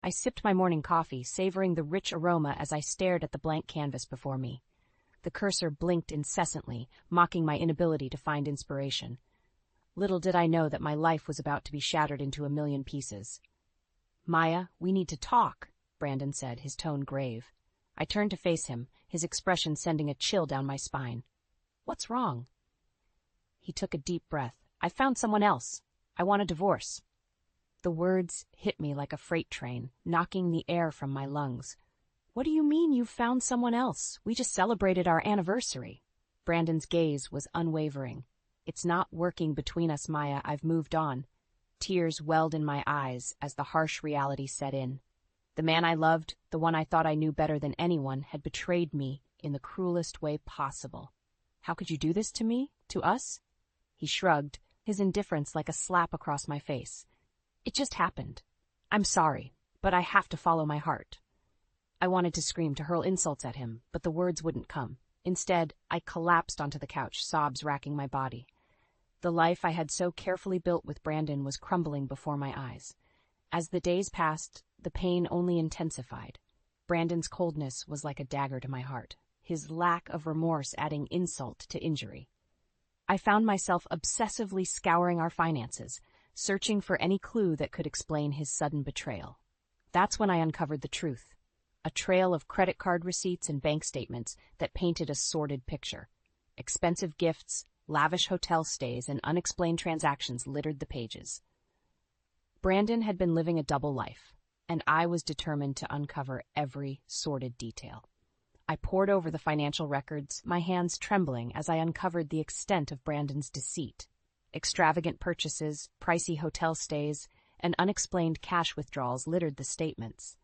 I sipped my morning coffee, savoring the rich aroma as I stared at the blank canvas before me. The cursor blinked incessantly, mocking my inability to find inspiration. Little did I know that my life was about to be shattered into a million pieces. "Maya, we need to talk," Brandon said, his tone grave. I turned to face him, his expression sending a chill down my spine. "What's wrong?" He took a deep breath. "I found someone else. I want a divorce." The words hit me like a freight train, knocking the air from my lungs. "What do you mean you've found someone else? We just celebrated our anniversary." Brandon's gaze was unwavering. "It's not working between us, Maya. I've moved on." Tears welled in my eyes as the harsh reality set in. The man I loved, the one I thought I knew better than anyone, had betrayed me in the cruelest way possible. "How could you do this to me? To us?" He shrugged, his indifference like a slap across my face. "It just happened. I'm sorry, but I have to follow my heart." I wanted to scream, to hurl insults at him, but the words wouldn't come. Instead, I collapsed onto the couch, sobs racking my body. The life I had so carefully built with Brandon was crumbling before my eyes. As the days passed, the pain only intensified. Brandon's coldness was like a dagger to my heart, his lack of remorse adding insult to injury. I found myself obsessively scouring our finances, searching for any clue that could explain his sudden betrayal. That's when I uncovered the truth. A trail of credit card receipts and bank statements that painted a sordid picture. Expensive gifts, lavish hotel stays, and unexplained transactions littered the pages. Brandon had been living a double life, and I was determined to uncover every sordid detail. I pored over the financial records, my hands trembling as I uncovered the extent of Brandon's deceit. Extravagant purchases, pricey hotel stays, and unexplained cash withdrawals littered the statements.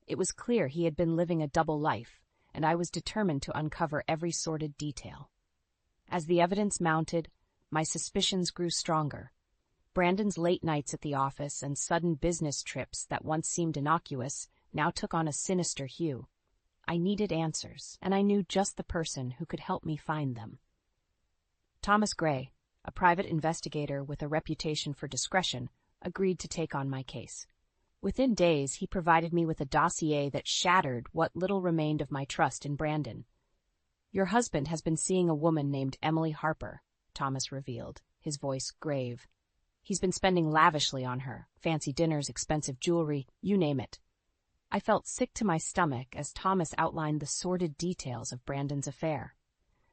It was clear he had been living a double life, and I was determined to uncover every sordid detail. As the evidence mounted, my suspicions grew stronger. Brandon's late nights at the office and sudden business trips that once seemed innocuous now took on a sinister hue. I needed answers, and I knew just the person who could help me find them. Thomas Gray, a private investigator with a reputation for discretion, agreed to take on my case. Within days, he provided me with a dossier that shattered what little remained of my trust in Brandon. "Your husband has been seeing a woman named Emily Harper," Thomas revealed, his voice grave. "He's been spending lavishly on her, fancy dinners, expensive jewelry, you name it." I felt sick to my stomach as Thomas outlined the sordid details of Brandon's affair.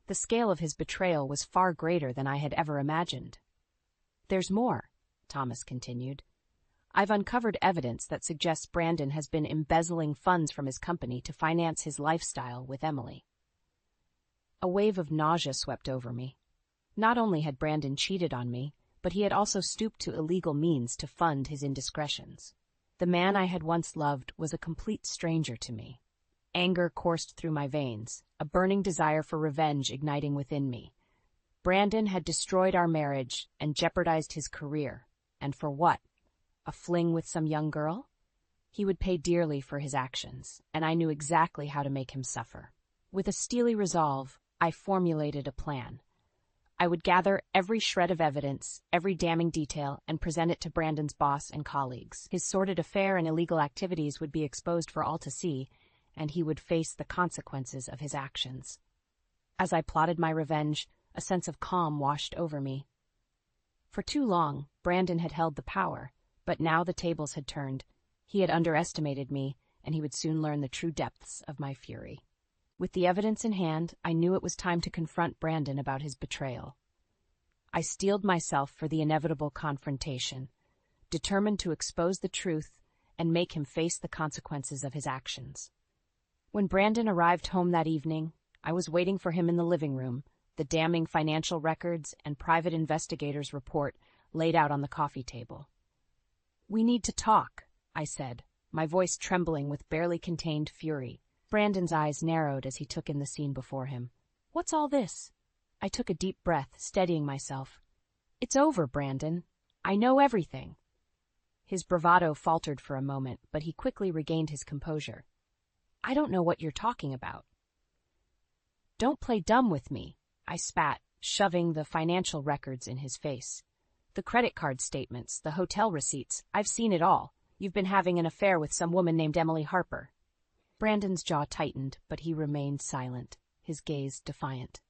The scale of his betrayal was far greater than I had ever imagined. "There's more," Thomas continued. "I've uncovered evidence that suggests Brandon has been embezzling funds from his company to finance his lifestyle with Emily." A wave of nausea swept over me. Not only had Brandon cheated on me, but he had also stooped to illegal means to fund his indiscretions. The man I had once loved was a complete stranger to me. Anger coursed through my veins, a burning desire for revenge igniting within me. Brandon had destroyed our marriage and jeopardized his career. And for what? A fling with some young girl? He would pay dearly for his actions, and I knew exactly how to make him suffer. With a steely resolve, I formulated a plan. I would gather every shred of evidence, every damning detail, and present it to Brandon's boss and colleagues. His sordid affair and illegal activities would be exposed for all to see, and he would face the consequences of his actions. As I plotted my revenge, a sense of calm washed over me. For too long, Brandon had held the power, but now the tables had turned. He had underestimated me, and he would soon learn the true depths of my fury. With the evidence in hand, I knew it was time to confront Brandon about his betrayal. I steeled myself for the inevitable confrontation, determined to expose the truth and make him face the consequences of his actions. When Brandon arrived home that evening, I was waiting for him in the living room, the damning financial records and private investigator's report laid out on the coffee table. "We need to talk," I said, my voice trembling with barely contained fury. Brandon's eyes narrowed as he took in the scene before him. "What's all this?" I took a deep breath, steadying myself. "It's over, Brandon. I know everything." His bravado faltered for a moment, but he quickly regained his composure. "I don't know what you're talking about." "Don't play dumb with me," I spat, shoving the financial records in his face. "The credit card statements, the hotel receipts, I've seen it all. You've been having an affair with some woman named Emily Harper." Brandon's jaw tightened, but he remained silent, his gaze defiant.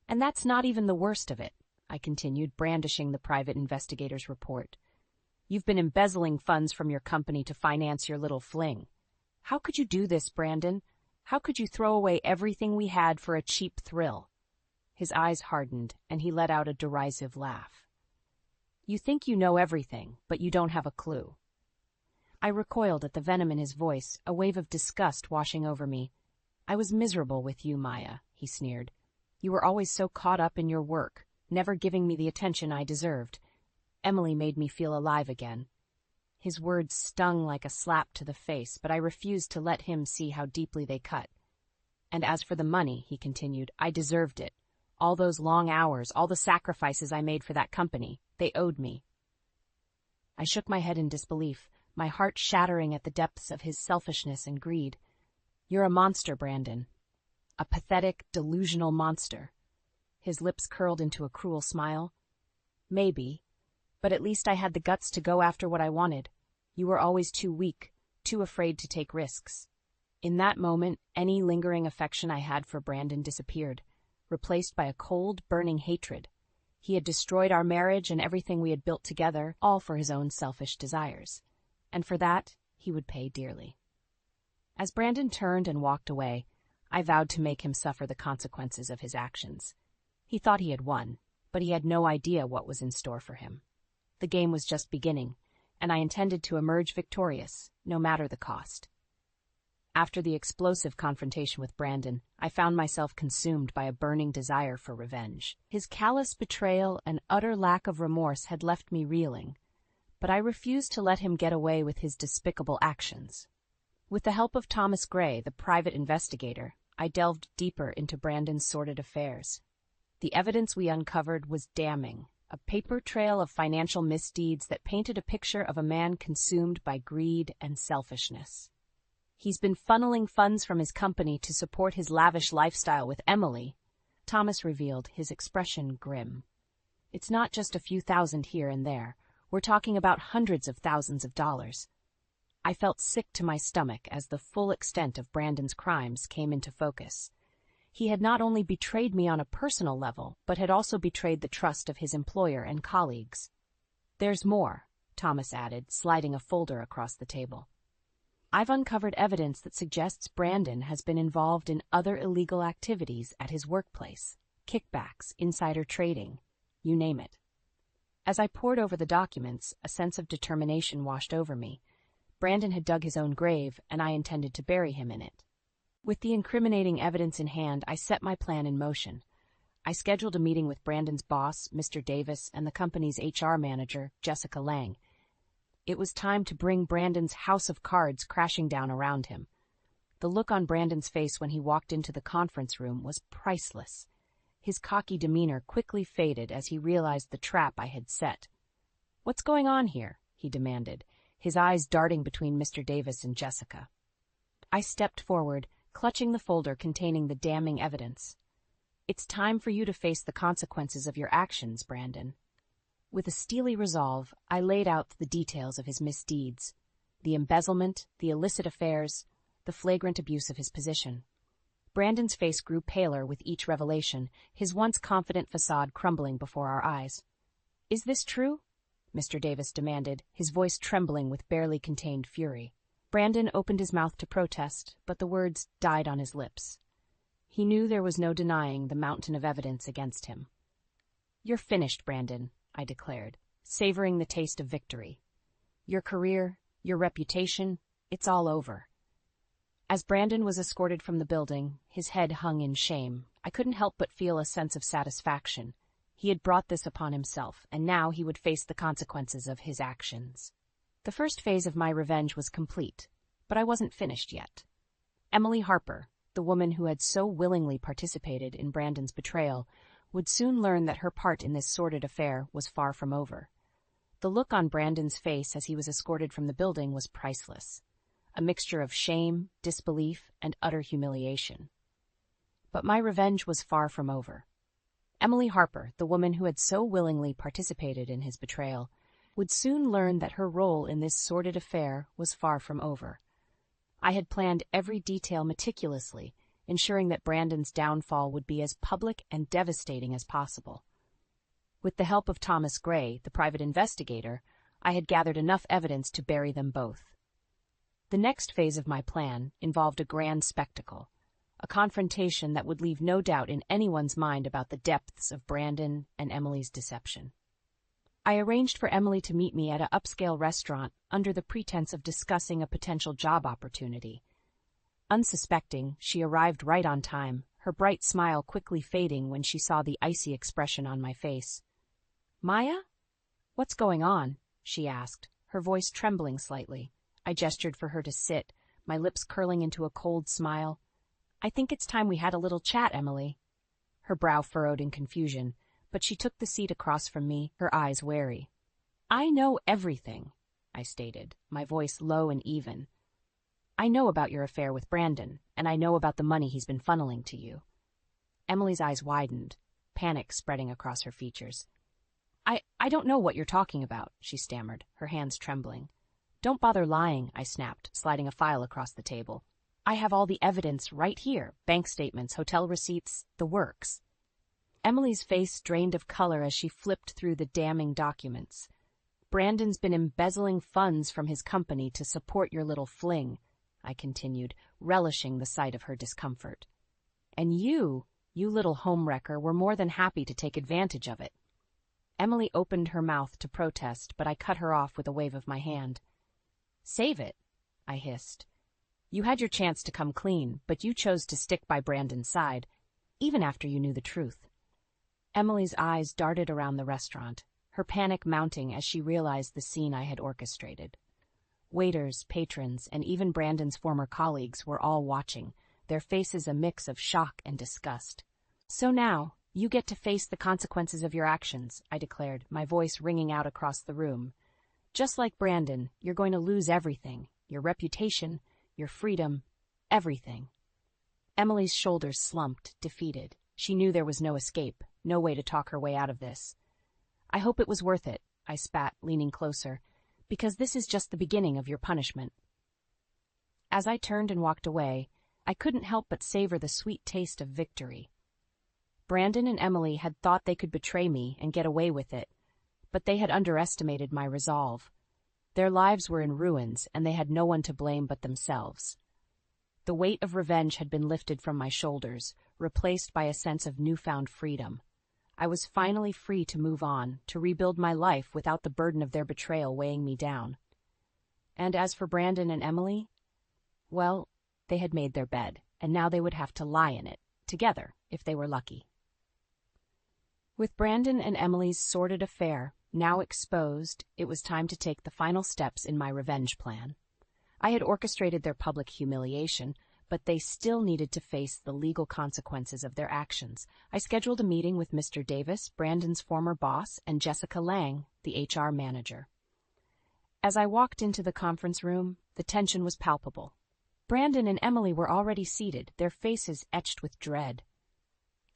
"And that's not even the worst of it," I continued, brandishing the private investigator's report. "You've been embezzling funds from your company to finance your little fling. How could you do this, Brandon? How could you throw away everything we had for a cheap thrill?" His eyes hardened, and he let out a derisive laugh. "You think you know everything, but you don't have a clue." I recoiled at the venom in his voice, a wave of disgust washing over me. "I was miserable with you, Maya," he sneered. "You were always so caught up in your work, never giving me the attention I deserved. Emily made me feel alive again." His words stung like a slap to the face, but I refused to let him see how deeply they cut. "And as for the money," he continued, "I deserved it. All those long hours, all the sacrifices I made for that company, they owed me." I shook my head in disbelief, my heart shattering at the depths of his selfishness and greed. "You're a monster, Brandon. A pathetic, delusional monster." His lips curled into a cruel smile. "Maybe, but at least I had the guts to go after what I wanted. You were always too weak, too afraid to take risks." In that moment, any lingering affection I had for Brandon disappeared, replaced by a cold, burning hatred. He had destroyed our marriage and everything we had built together, all for his own selfish desires. And for that, he would pay dearly. As Brandon turned and walked away, I vowed to make him suffer the consequences of his actions. He thought he had won, but he had no idea what was in store for him. The game was just beginning, and I intended to emerge victorious, no matter the cost. After the explosive confrontation with Brandon, I found myself consumed by a burning desire for revenge. His callous betrayal and utter lack of remorse had left me reeling, but I refused to let him get away with his despicable actions. With the help of Thomas Gray, the private investigator, I delved deeper into Brandon's sordid affairs. The evidence we uncovered was damning, a paper trail of financial misdeeds that painted a picture of a man consumed by greed and selfishness. "He's been funneling funds from his company to support his lavish lifestyle with Emily," Thomas revealed, his expression grim. "It's not just a few thousand here and there. We're talking about hundreds of thousands of dollars." I felt sick to my stomach as the full extent of Brandon's crimes came into focus. He had not only betrayed me on a personal level, but had also betrayed the trust of his employer and colleagues. "There's more," Thomas added, sliding a folder across the table. "I've uncovered evidence that suggests Brandon has been involved in other illegal activities at his workplace. Kickbacks, insider trading, you name it." As I pored over the documents, a sense of determination washed over me. Brandon had dug his own grave, and I intended to bury him in it. With the incriminating evidence in hand, I set my plan in motion. I scheduled a meeting with Brandon's boss, Mr. Davis, and the company's HR manager, Jessica Lang. It was time to bring Brandon's house of cards crashing down around him. The look on Brandon's face when he walked into the conference room was priceless. His cocky demeanor quickly faded as he realized the trap I had set. "What's going on here?" he demanded, his eyes darting between Mr. Davis and Jessica. I stepped forward, clutching the folder containing the damning evidence. "It's time for you to face the consequences of your actions, Brandon." With a steely resolve, I laid out the details of his misdeeds, the embezzlement, the illicit affairs, the flagrant abuse of his position. Brandon's face grew paler with each revelation, his once confident facade crumbling before our eyes. "Is this true?" Mr. Davis demanded, his voice trembling with barely contained fury. Brandon opened his mouth to protest, but the words died on his lips. He knew there was no denying the mountain of evidence against him. "You're finished, Brandon," I declared, savoring the taste of victory. "Your career, your reputation, it's all over." As Brandon was escorted from the building, his head hung in shame, I couldn't help but feel a sense of satisfaction. He had brought this upon himself, and now he would face the consequences of his actions. The first phase of my revenge was complete, but I wasn't finished yet. Emily Harper, the woman who had so willingly participated in Brandon's betrayal, would soon learn that her part in this sordid affair was far from over. The look on Brandon's face as he was escorted from the building was priceless, a mixture of shame, disbelief, and utter humiliation. But my revenge was far from over. Emily Harper, the woman who had so willingly participated in his betrayal, would soon learn that her role in this sordid affair was far from over. I had planned every detail meticulously, ensuring that Brandon's downfall would be as public and devastating as possible. With the help of Thomas Gray, the private investigator, I had gathered enough evidence to bury them both. The next phase of my plan involved a grand spectacle, a confrontation that would leave no doubt in anyone's mind about the depths of Brandon and Emily's deception. I arranged for Emily to meet me at an upscale restaurant under the pretense of discussing a potential job opportunity. Unsuspecting, she arrived right on time, her bright smile quickly fading when she saw the icy expression on my face. "Maya? What's going on?" she asked, her voice trembling slightly. I gestured for her to sit, my lips curling into a cold smile. "I think it's time we had a little chat, Emily." Her brow furrowed in confusion, but she took the seat across from me, her eyes wary. "I know everything," I stated, my voice low and even. "I know about your affair with Brandon, and I know about the money he's been funneling to you." Emily's eyes widened, panic spreading across her features. I don't know what you're talking about," she stammered, her hands trembling. "Don't bother lying," I snapped, sliding a file across the table. "I have all the evidence right here, bank statements, hotel receipts, the works." Emily's face drained of color as she flipped through the damning documents. "Brandon's been embezzling funds from his company to support your little fling," I continued, relishing the sight of her discomfort. "And you little homewrecker, were more than happy to take advantage of it." Emily opened her mouth to protest, but I cut her off with a wave of my hand. "Save it," I hissed. "You had your chance to come clean, but you chose to stick by Brandon's side, even after you knew the truth." Emily's eyes darted around the restaurant, her panic mounting as she realized the scene I had orchestrated. Waiters, patrons, and even Brandon's former colleagues were all watching, their faces a mix of shock and disgust. "So now, you get to face the consequences of your actions," I declared, my voice ringing out across the room. "Just like Brandon, you're going to lose everything, your reputation, your freedom, everything." Emily's shoulders slumped, defeated. She knew there was no escape, no way to talk her way out of this. "I hope it was worth it," I spat, leaning closer, "because this is just the beginning of your punishment." As I turned and walked away, I couldn't help but savor the sweet taste of victory. Brandon and Emily had thought they could betray me and get away with it, but they had underestimated my resolve. Their lives were in ruins, and they had no one to blame but themselves. The weight of revenge had been lifted from my shoulders, replaced by a sense of newfound freedom. I was finally free to move on, to rebuild my life without the burden of their betrayal weighing me down. And as for Brandon and Emily, well, they had made their bed, and now they would have to lie in it, together, if they were lucky. With Brandon and Emily's sordid affair now exposed, it was time to take the final steps in my revenge plan. I had orchestrated their public humiliation, but they still needed to face the legal consequences of their actions. I scheduled a meeting with Mr. Davis, Brandon's former boss, and Jessica Lang, the HR manager. As I walked into the conference room, the tension was palpable. Brandon and Emily were already seated, their faces etched with dread.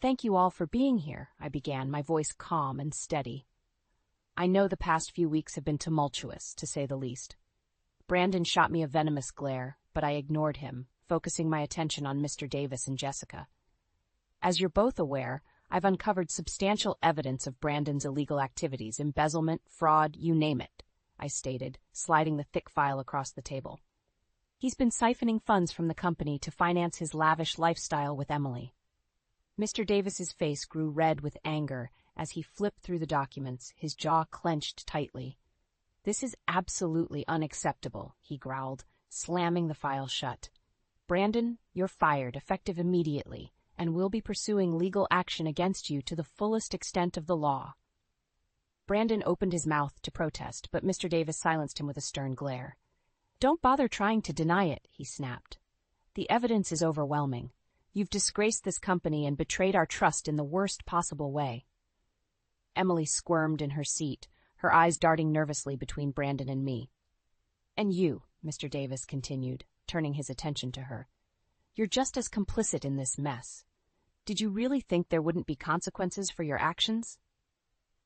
"Thank you all for being here," I began, my voice calm and steady. "I know the past few weeks have been tumultuous, to say the least." Brandon shot me a venomous glare, but I ignored him, focusing my attention on Mr. Davis and Jessica. "As you're both aware, I've uncovered substantial evidence of Brandon's illegal activities, embezzlement, fraud, you name it," I stated, sliding the thick file across the table. "He's been siphoning funds from the company to finance his lavish lifestyle with Emily." Mr. Davis's face grew red with anger as he flipped through the documents, his jaw clenched tightly. "This is absolutely unacceptable," he growled, slamming the file shut. "Brandon, you're fired, effective immediately, and we'll be pursuing legal action against you to the fullest extent of the law." Brandon opened his mouth to protest, but Mr. Davis silenced him with a stern glare. "Don't bother trying to deny it," he snapped. "The evidence is overwhelming. You've disgraced this company and betrayed our trust in the worst possible way." Emily squirmed in her seat, her eyes darting nervously between Brandon and me. "And you," Mr. Davis continued, turning his attention to her, "you're just as complicit in this mess. Did you really think there wouldn't be consequences for your actions?"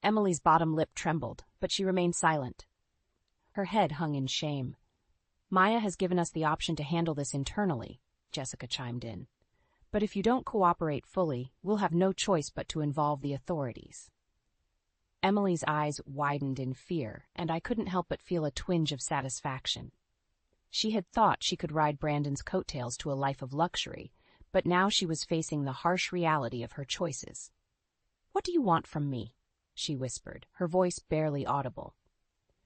Emily's bottom lip trembled, but but she remained silent. Her head hung in shame. Maya has given us the option to handle this internally, Jessica chimed in. But if you don't cooperate fully, we'll have no choice but to involve the authorities. Emily's eyes widened in fear, and I couldn't help but feel a twinge of satisfaction. She had thought she could ride Brandon's coattails to a life of luxury, but now she was facing the harsh reality of her choices. "What do you want from me?" she whispered, her voice barely audible.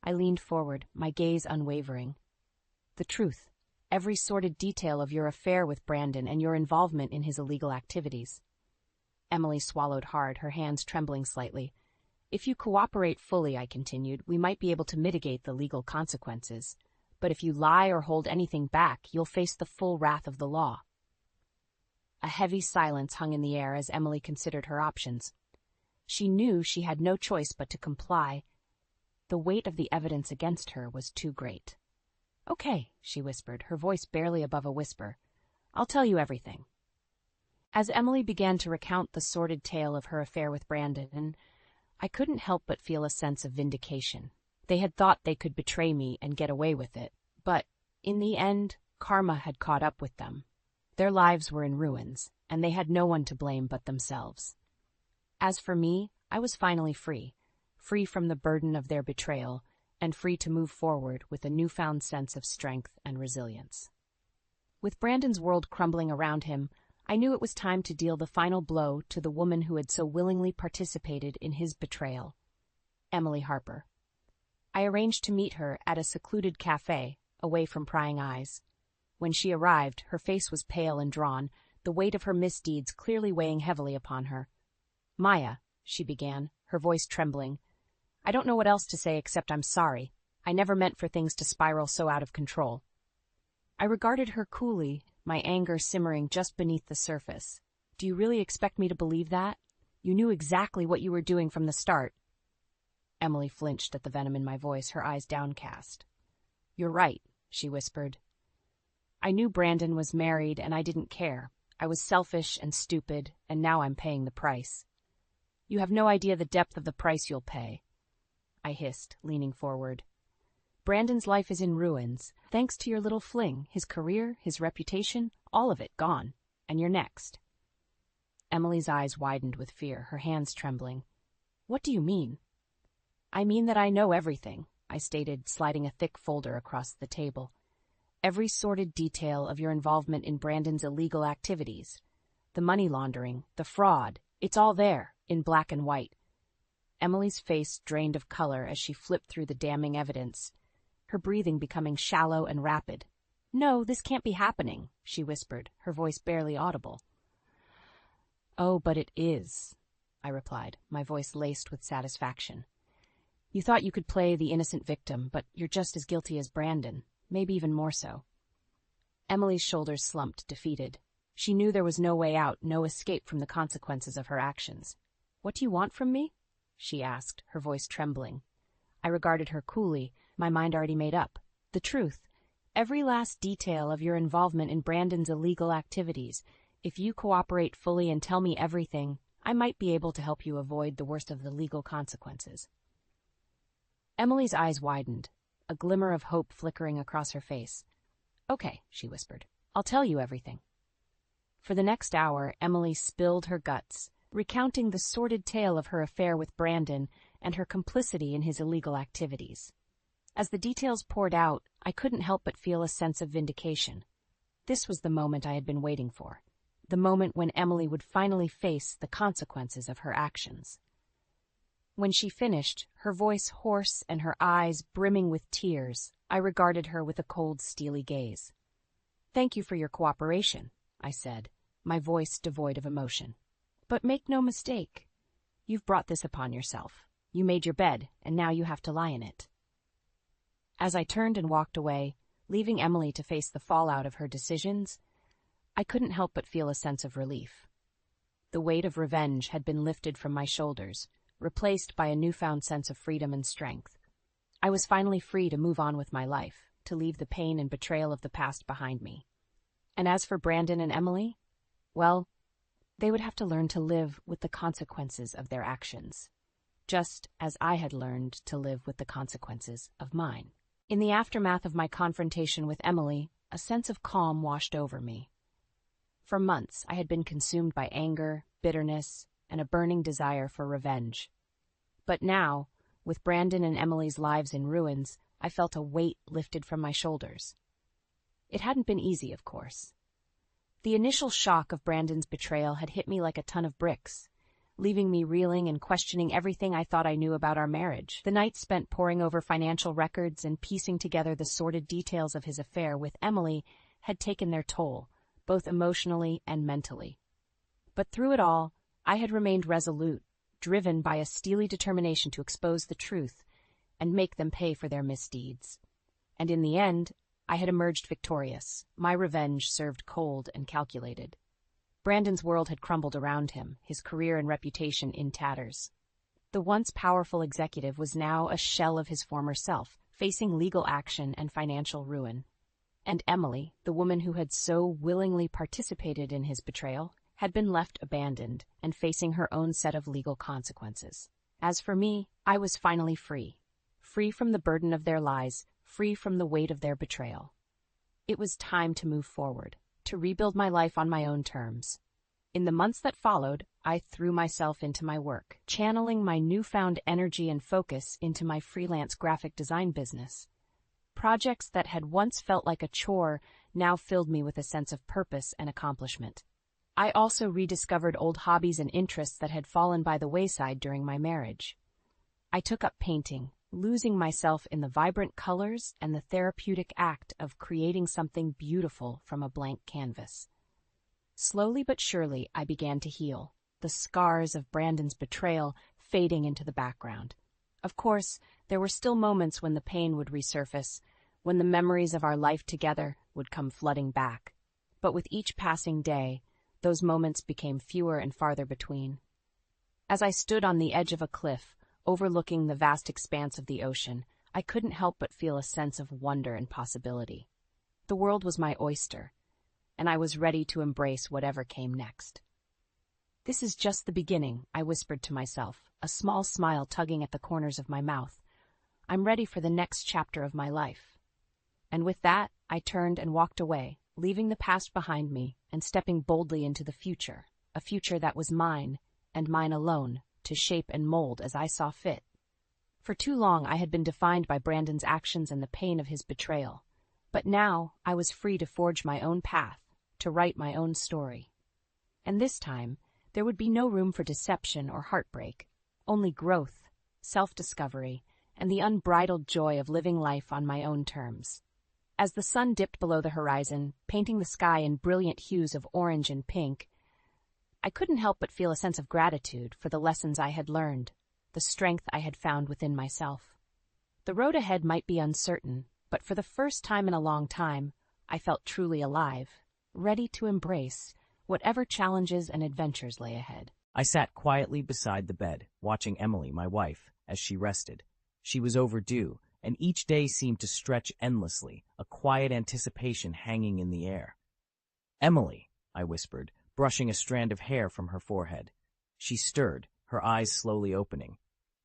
I leaned forward, my gaze unwavering. "The truth, every sordid detail of your affair with Brandon and your involvement in his illegal activities." Emily swallowed hard, her hands trembling slightly. "If you cooperate fully," I continued, "we might be able to mitigate the legal consequences. But if you lie or hold anything back, you'll face the full wrath of the law." A heavy silence hung in the air as Emily considered her options. She knew she had no choice but to comply. The weight of the evidence against her was too great. "Okay," she whispered, her voice barely above a whisper. "I'll tell you everything." As Emily began to recount the sordid tale of her affair with Brandon, I couldn't help but feel a sense of vindication. They had thought they could betray me and get away with it, but, in the end, karma had caught up with them. Their lives were in ruins, and they had no one to blame but themselves. As for me, I was finally free from the burden of their betrayal, and free to move forward with a newfound sense of strength and resilience. With Brandon's world crumbling around him, I knew it was time to deal the final blow to the woman who had so willingly participated in his betrayal, Emily Harper. I arranged to meet her at a secluded cafe, away from prying eyes. When she arrived, her face was pale and drawn, the weight of her misdeeds clearly weighing heavily upon her. "Maya," she began, her voice trembling, "I don't know what else to say except I'm sorry. I never meant for things to spiral so out of control." I regarded her coolly, my anger simmering just beneath the surface. "Do you really expect me to believe that? You knew exactly what you were doing from the start." Emily flinched at the venom in my voice, her eyes downcast. "You're right," she whispered. "I knew Brandon was married and I didn't care. I was selfish and stupid, and now I'm paying the price." "You have no idea the depth of the price you'll pay," I hissed, leaning forward. "Brandon's life is in ruins, thanks to your little fling, his career, his reputation, all of it gone. And you're next." Emily's eyes widened with fear, her hands trembling. "What do you mean?" "I mean that I know everything," I stated, sliding a thick folder across the table. "Every sordid detail of your involvement in Brandon's illegal activities. The money laundering, the fraud, it's all there, in black and white." Emily's face drained of color as she flipped through the damning evidence, her breathing becoming shallow and rapid. "No, this can't be happening," she whispered, her voice barely audible. "Oh, but it is," I replied, my voice laced with satisfaction. "You thought you could play the innocent victim, but you're just as guilty as Brandon, maybe even more so." Emily's shoulders slumped, defeated. She knew there was no way out, no escape from the consequences of her actions. "What do you want from me?" she asked, her voice trembling. I regarded her coolly, my mind already made up. "The truth. Every last detail of your involvement in Brandon's illegal activities. If you cooperate fully and tell me everything, I might be able to help you avoid the worst of the legal consequences." Emily's eyes widened, a glimmer of hope flickering across her face. "Okay," she whispered. "I'll tell you everything." For the next hour, Emily spilled her guts, recounting the sordid tale of her affair with Brandon and her complicity in his illegal activities. As the details poured out, I couldn't help but feel a sense of vindication. This was the moment I had been waiting for, the moment when Emily would finally face the consequences of her actions. When she finished, her voice hoarse and her eyes brimming with tears, I regarded her with a cold, steely gaze. "Thank you for your cooperation," I said, my voice devoid of emotion. "But make no mistake. You've brought this upon yourself. You made your bed, and now you have to lie in it." As I turned and walked away, leaving Emily to face the fallout of her decisions, I couldn't help but feel a sense of relief. The weight of revenge had been lifted from my shoulders, replaced by a newfound sense of freedom and strength. I was finally free to move on with my life, to leave the pain and betrayal of the past behind me. And as for Brandon and Emily, well, they would have to learn to live with the consequences of their actions. just as I had learned to live with the consequences of mine. In the aftermath of my confrontation with Emily, a sense of calm washed over me. For months, I had been consumed by anger, bitterness, and a burning desire for revenge. But now, with Brandon and Emily's lives in ruins, I felt a weight lifted from my shoulders. It hadn't been easy, of course. The initial shock of Brandon's betrayal had hit me like a ton of bricks, leaving me reeling and questioning everything I thought I knew about our marriage. The nights spent poring over financial records and piecing together the sordid details of his affair with Emily had taken their toll, both emotionally and mentally. But through it all, I had remained resolute, driven by a steely determination to expose the truth and make them pay for their misdeeds. And in the end, I had emerged victorious, my revenge served cold and calculated. Brandon's world had crumbled around him, his career and reputation in tatters. The once powerful executive was now a shell of his former self, facing legal action and financial ruin. And Emily, the woman who had so willingly participated in his betrayal, had been left abandoned and facing her own set of legal consequences. As for me, I was finally free. Free from the burden of their lies, free from the weight of their betrayal. It was time to move forward, to rebuild my life on my own terms. In the months that followed, I threw myself into my work, channeling my newfound energy and focus into my freelance graphic design business. Projects that had once felt like a chore now filled me with a sense of purpose and accomplishment. I also rediscovered old hobbies and interests that had fallen by the wayside during my marriage. I took up painting, losing myself in the vibrant colors and the therapeutic act of creating something beautiful from a blank canvas. Slowly but surely, I began to heal, the scars of Brandon's betrayal fading into the background. Of course, there were still moments when the pain would resurface, when the memories of our life together would come flooding back. But with each passing day, those moments became fewer and farther between. As I stood on the edge of a cliff, overlooking the vast expanse of the ocean, I couldn't help but feel a sense of wonder and possibility. The world was my oyster, and I was ready to embrace whatever came next. "This is just the beginning," I whispered to myself, a small smile tugging at the corners of my mouth. "I'm ready for the next chapter of my life." And with that, I turned and walked away, leaving the past behind me and stepping boldly into the future, a future that was mine, and mine alone, to shape and mold as I saw fit. For too long I had been defined by Brandon's actions and the pain of his betrayal. But now I was free to forge my own path, to write my own story. And this time, there would be no room for deception or heartbreak, only growth, self-discovery, and the unbridled joy of living life on my own terms. As the sun dipped below the horizon, painting the sky in brilliant hues of orange and pink, I couldn't help but feel a sense of gratitude for the lessons I had learned, the strength I had found within myself. The road ahead might be uncertain, but for the first time in a long time, I felt truly alive, ready to embrace whatever challenges and adventures lay ahead. I sat quietly beside the bed, watching Emily, my wife, as she rested. She was overdue, and each day seemed to stretch endlessly, a quiet anticipation hanging in the air. "Emily," I whispered, brushing a strand of hair from her forehead. She stirred, her eyes slowly opening.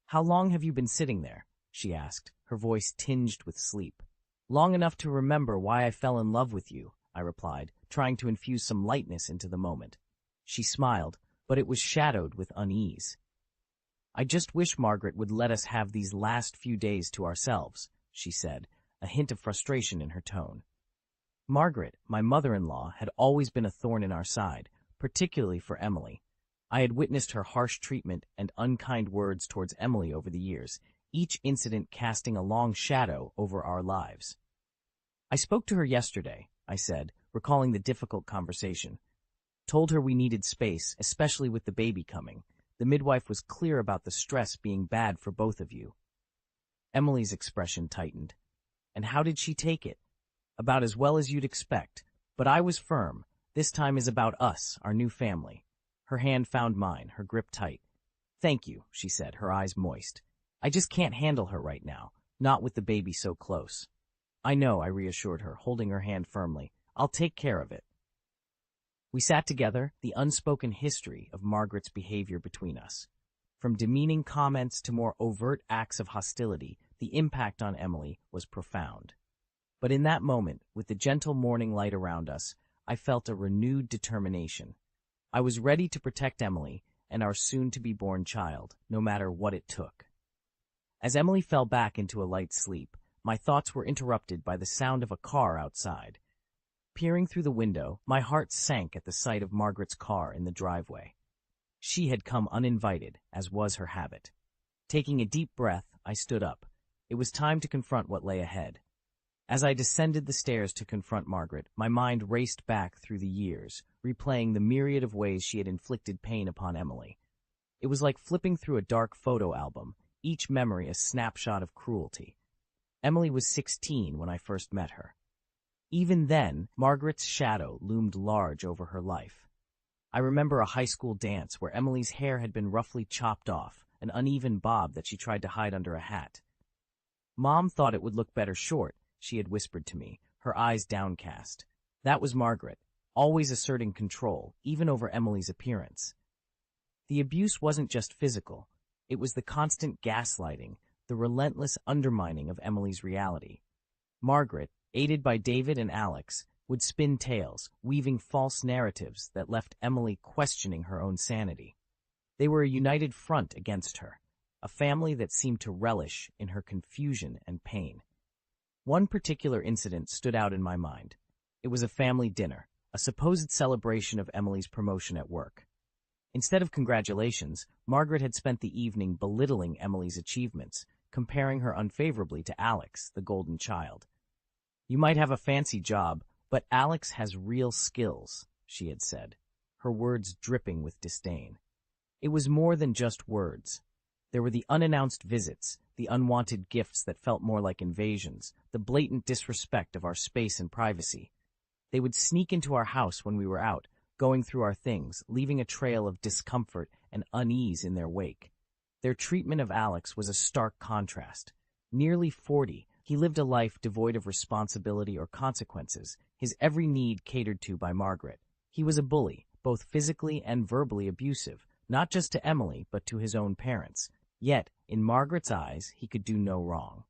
"How long have you been sitting there?" she asked, her voice tinged with sleep. "Long enough to remember why I fell in love with you," I replied, trying to infuse some lightness into the moment. She smiled, but it was shadowed with unease. "I just wish Margaret would let us have these last few days to ourselves," she said, a hint of frustration in her tone. Margaret, my mother-in-law, had always been a thorn in our side, particularly for Emily. I had witnessed her harsh treatment and unkind words towards Emily over the years, each incident casting a long shadow over our lives. "I spoke to her yesterday," I said, recalling the difficult conversation. "Told her we needed space, especially with the baby coming. The midwife was clear about the stress being bad for both of you." Emily's expression tightened. "And how did she take it?" "About as well as you'd expect. But I was firm. This time is about us, our new family." Her hand found mine, her grip tight. "Thank you," she said, her eyes moist. "I just can't handle her right now, not with the baby so close." "I know," I reassured her, holding her hand firmly. "I'll take care of it." We sat together, the unspoken history of Margaret's behavior between us. From demeaning comments to more overt acts of hostility, the impact on Emily was profound. But in that moment, with the gentle morning light around us, I felt a renewed determination. I was ready to protect Emily and our soon-to-be-born child, no matter what it took. As Emily fell back into a light sleep, my thoughts were interrupted by the sound of a car outside. Peering through the window, my heart sank at the sight of Margaret's car in the driveway. She had come uninvited, as was her habit. Taking a deep breath, I stood up. It was time to confront what lay ahead. As I descended the stairs to confront Margaret, my mind raced back through the years, replaying the myriad of ways she had inflicted pain upon Emily. It was like flipping through a dark photo album, each memory a snapshot of cruelty. Emily was 16 when I first met her. Even then, Margaret's shadow loomed large over her life. I remember a high school dance where Emily's hair had been roughly chopped off, an uneven bob that she tried to hide under a hat. Mom thought it would look better short, she had whispered to me, her eyes downcast. That was Margaret, always asserting control, even over Emily's appearance. The abuse wasn't just physical. It was the constant gaslighting, the relentless undermining of Emily's reality. Margaret, aided by David and Alex, would spin tales, weaving false narratives that left Emily questioning her own sanity. They were a united front against her, a family that seemed to relish in her confusion and pain. One particular incident stood out in my mind. It was a family dinner, a supposed celebration of Emily's promotion at work. Instead of congratulations, Margaret had spent the evening belittling Emily's achievements, comparing her unfavorably to Alex, the golden child. "You might have a fancy job, but Alex has real skills," she had said, her words dripping with disdain. It was more than just words. There were the unannounced visits, the unwanted gifts that felt more like invasions, the blatant disrespect of our space and privacy. They would sneak into our house when we were out, going through our things, leaving a trail of discomfort and unease in their wake. Their treatment of Alex was a stark contrast. Nearly 40, he lived a life devoid of responsibility or consequences, his every need catered to by Margaret. He was a bully, both physically and verbally abusive, not just to Emily, but to his own parents. Yet, in Margaret's eyes, he could do no wrong.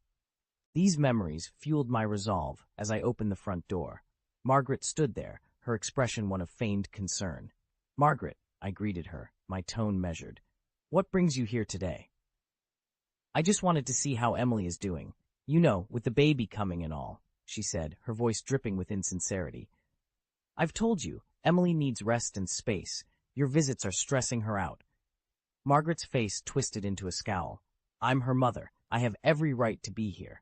These memories fueled my resolve as I opened the front door. Margaret stood there, her expression one of feigned concern. "Margaret," I greeted her, my tone measured. "What brings you here today?" "I just wanted to see how Emily is doing. You know, with the baby coming and all," she said, her voice dripping with insincerity. "I've told you, Emily needs rest and space. Your visits are stressing her out." Margaret's face twisted into a scowl. "I'm her mother. I have every right to be here."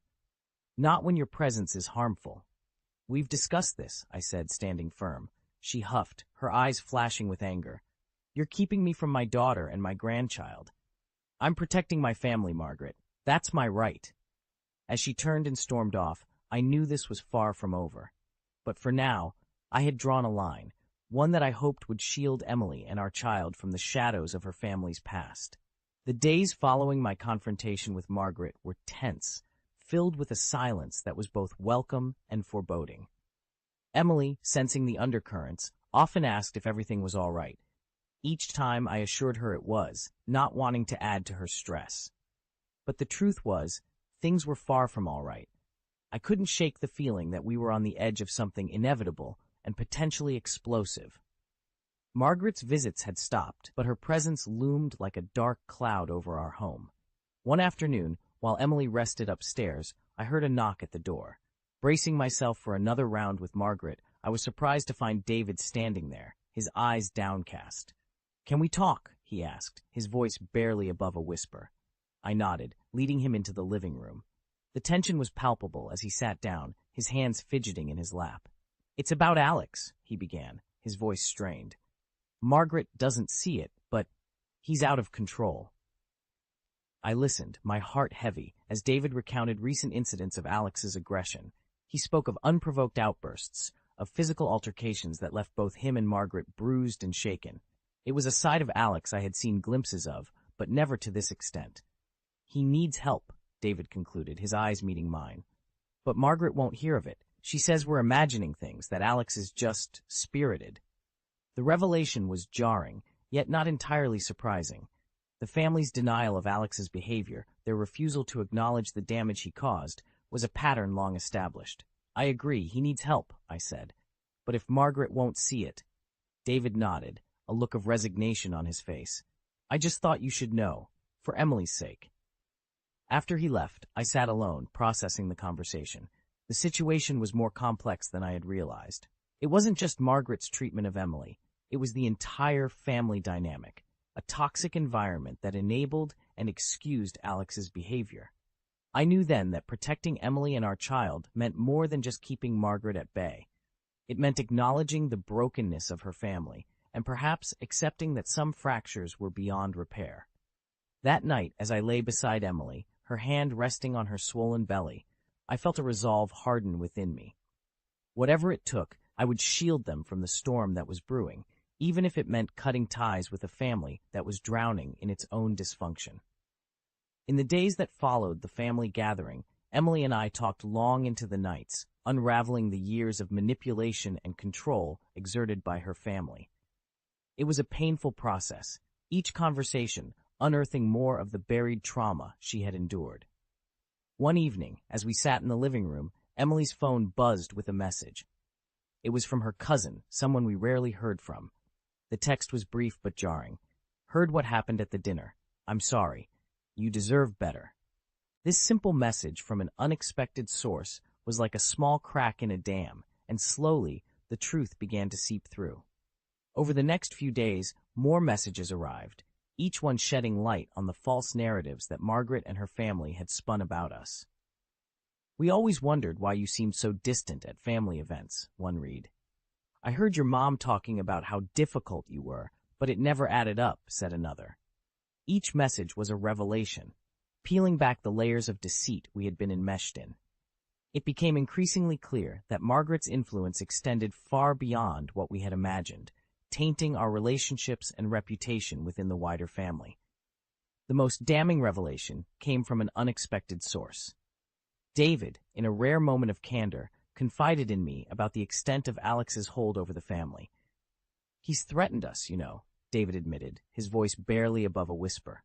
"Not when your presence is harmful." "We've discussed this," I said, standing firm. She huffed, her eyes flashing with anger. "You're keeping me from my daughter and my grandchild." "I'm protecting my family, Margaret. That's my right." As she turned and stormed off, I knew this was far from over. But for now, I had drawn a line, one that I hoped would shield Emily and our child from the shadows of her family's past. The days following my confrontation with Margaret were tense, filled with a silence that was both welcome and foreboding. Emily, sensing the undercurrents, often asked if everything was all right. Each time I assured her it was, not wanting to add to her stress. But the truth was, things were far from all right. I couldn't shake the feeling that we were on the edge of something inevitable and potentially explosive. Margaret's visits had stopped, but her presence loomed like a dark cloud over our home. One afternoon, while Emily rested upstairs, I heard a knock at the door. Bracing myself for another round with Margaret, I was surprised to find David standing there, his eyes downcast. "Can we talk?" he asked, his voice barely above a whisper. I nodded, leading him into the living room. The tension was palpable as he sat down, his hands fidgeting in his lap. "It's about Alex," he began, his voice strained. "Margaret doesn't see it, but he's out of control." I listened, my heart heavy, as David recounted recent incidents of Alex's aggression. He spoke of unprovoked outbursts, of physical altercations that left both him and Margaret bruised and shaken. It was a side of Alex I had seen glimpses of, but never to this extent. "He needs help," David concluded, his eyes meeting mine. "But Margaret won't hear of it. She says we're imagining things, that Alex is just spirited." The revelation was jarring, yet not entirely surprising. The family's denial of Alex's behavior, their refusal to acknowledge the damage he caused, was a pattern long established. I agree, he needs help, I said. But if Margaret won't see it— David nodded, a look of resignation on his face. I just thought you should know, for Emily's sake. After he left, I sat alone, processing the conversation. The situation was more complex than I had realized. It wasn't just Margaret's treatment of Emily. It was the entire family dynamic, a toxic environment that enabled and excused Alex's behavior. I knew then that protecting Emily and our child meant more than just keeping Margaret at bay. It meant acknowledging the brokenness of her family, and perhaps accepting that some fractures were beyond repair. That night, as I lay beside Emily, her hand resting on her swollen belly, I felt a resolve harden within me. Whatever it took, I would shield them from the storm that was brewing, even if it meant cutting ties with a family that was drowning in its own dysfunction. In the days that followed the family gathering, Emily and I talked long into the nights, unraveling the years of manipulation and control exerted by her family. It was a painful process, each conversation unearthing more of the buried trauma she had endured. One evening, as we sat in the living room, Emily's phone buzzed with a message. It was from her cousin, someone we rarely heard from. The text was brief but jarring. Heard what happened at the dinner. I'm sorry. You deserve better. This simple message from an unexpected source was like a small crack in a dam, and slowly the truth began to seep through. Over the next few days, more messages arrived, each one shedding light on the false narratives that Margaret and her family had spun about us. We always wondered why you seemed so distant at family events, one read. I heard your mom talking about how difficult you were, but it never added up, said another. Each message was a revelation, peeling back the layers of deceit we had been enmeshed in. It became increasingly clear that Margaret's influence extended far beyond what we had imagined, tainting our relationships and reputation within the wider family. The most damning revelation came from an unexpected source. David, in a rare moment of candor, confided in me about the extent of Alex's hold over the family. He's threatened us, you know, David admitted, his voice barely above a whisper.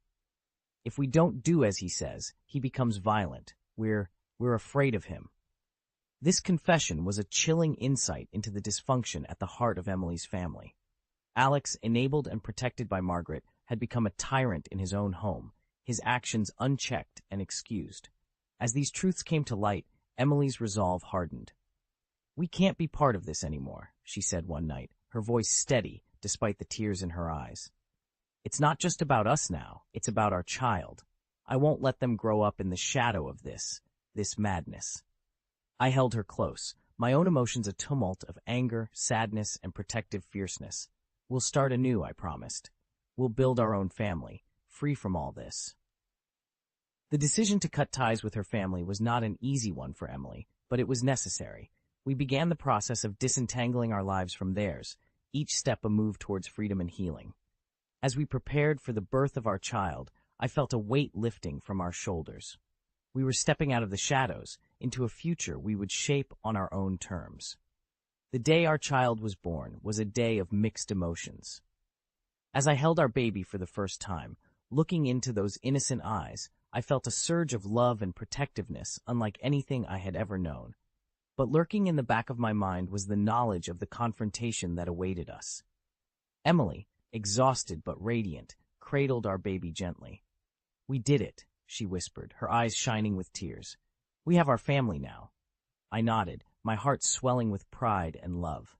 If we don't do as he says, he becomes violent. We're afraid of him. This confession was a chilling insight into the dysfunction at the heart of Emily's family. Alex, enabled and protected by Margaret, had become a tyrant in his own home, his actions unchecked and excused. As these truths came to light, Emily's resolve hardened. We can't be part of this anymore, she said one night, her voice steady despite the tears in her eyes. It's not just about us now, it's about our child. I won't let them grow up in the shadow of this madness. I held her close, my own emotions a tumult of anger, sadness, and protective fierceness. We'll start anew, I promised. We'll build our own family, free from all this. The decision to cut ties with her family was not an easy one for Emily, but it was necessary. We began the process of disentangling our lives from theirs, each step a move towards freedom and healing. As we prepared for the birth of our child, I felt a weight lifting from our shoulders. We were stepping out of the shadows into a future we would shape on our own terms. The day our child was born was a day of mixed emotions. As I held our baby for the first time, looking into those innocent eyes, I felt a surge of love and protectiveness unlike anything I had ever known. But lurking in the back of my mind was the knowledge of the confrontation that awaited us. Emily, exhausted but radiant, cradled our baby gently. We did it, she whispered, her eyes shining with tears. We have our family now. I nodded, my heart swelling with pride and love.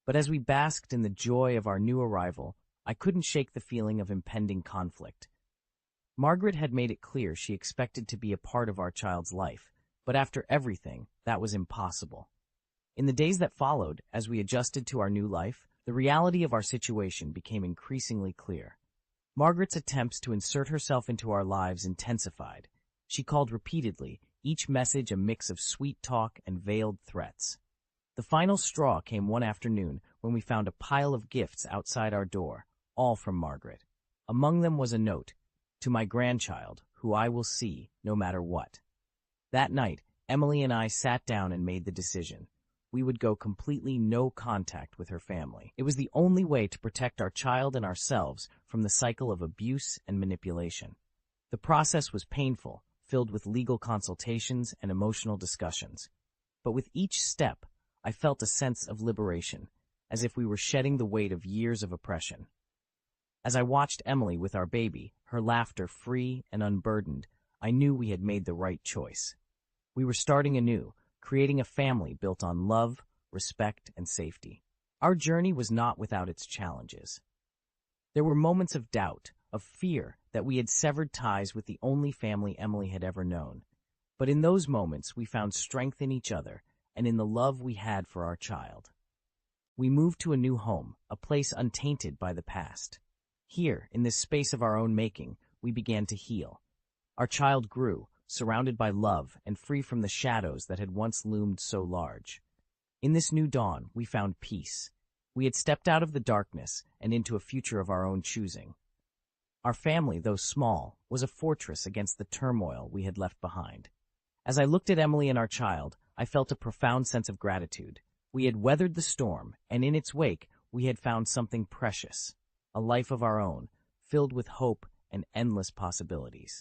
But as we basked in the joy of our new arrival, I couldn't shake the feeling of impending conflict. Margaret had made it clear she expected to be a part of our child's life, but after everything, that was impossible. In the days that followed, as we adjusted to our new life, the reality of our situation became increasingly clear. Margaret's attempts to insert herself into our lives intensified. She called repeatedly, each message a mix of sweet talk and veiled threats. The final straw came one afternoon when we found a pile of gifts outside our door, all from Margaret. Among them was a note, "To my grandchild, who I will see, no matter what." That night, Emily and I sat down and made the decision. We would go completely no contact with her family. It was the only way to protect our child and ourselves from the cycle of abuse and manipulation. The process was painful, filled with legal consultations and emotional discussions. But with each step, I felt a sense of liberation, as if we were shedding the weight of years of oppression. As I watched Emily with our baby, her laughter free and unburdened, I knew we had made the right choice. We were starting anew, creating a family built on love, respect, and safety. Our journey was not without its challenges. There were moments of doubt, of fear that we had severed ties with the only family Emily had ever known. But in those moments, we found strength in each other and in the love we had for our child. We moved to a new home, a place untainted by the past. Here, in this space of our own making, we began to heal. Our child grew, surrounded by love and free from the shadows that had once loomed so large. In this new dawn, we found peace. We had stepped out of the darkness and into a future of our own choosing. Our family, though small, was a fortress against the turmoil we had left behind. As I looked at Emily and our child, I felt a profound sense of gratitude. We had weathered the storm, and in its wake, we had found something precious, a life of our own, filled with hope and endless possibilities.